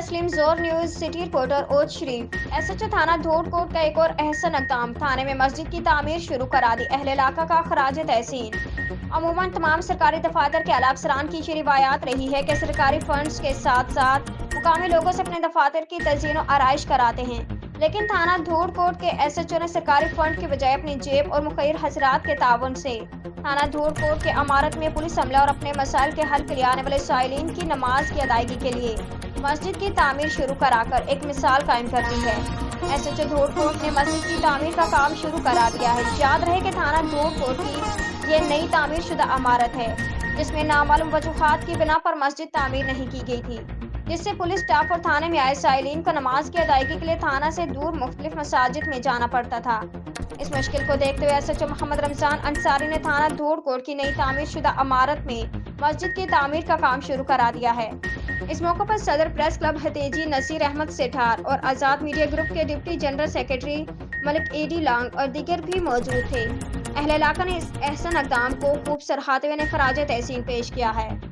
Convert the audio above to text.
तस्लीम जोर news city reporter ओज शरीफ। एसएचओ थाना धूड़कोट का एक और अहसन इक़दाम, थाने में मस्जिद की तामीर शुरू करा दी। अहले इलाका का खराज तहसीन। अमूमन तमाम सरकारी दफातर के अला अफसरान की रिवायात रही है कि सरकारी फंड्स के साथ साथ मुकामी लोगों से अपने दफातर की तज़ीन और आराइश कराते हैं, लेकिन थाना धूड़कोट के एसएचओ ने सरकारी फंड की बजाय अपनी जेब और मुखिर हजरात के ताउन से थाना धूड़कोट के अमारत में पुलिस अमला और अपने मसाइल के हल के लिए आने वाले साइलिन की नमाज की अदायगी के लिए मस्जिद की तामीर शुरू कराकर एक मिसाल कायम कर दी है। एसएचओ धूड़कोट ने मस्जिद की तामीर का काम शुरू करा दिया है। याद रहे कि थाना धूड़कोट की ये नई तामीर शुदा इमारत है, जिसमें नामालूम वजूहात की बिना पर मस्जिद तामीर नहीं की गई थी, जिससे पुलिस स्टाफ और थाने में आए साइलिन को नमाज की अदायगी के लिए थाना से दूर मुख्तलिफ मसाजिद में जाना पड़ता था। इस मुश्किल को देखते हुए एसएचओ मोहम्मद रमजान अंसारी ने थाना धूड़कोट की नई तामीर शुदा इमारत में मस्जिद की तामीर का काम शुरू करा दिया है। इस मौके पर सदर प्रेस क्लब हतेजी नसीर अहमद सेठार और आज़ाद मीडिया ग्रुप के डिप्टी जनरल सेक्रेटरी मलिक एडी लांग और दीगर भी मौजूद थे। अहले इलाका ने इस एहसन इक़दाम को खूब सराहते हुए खराज तहसीन पेश किया है।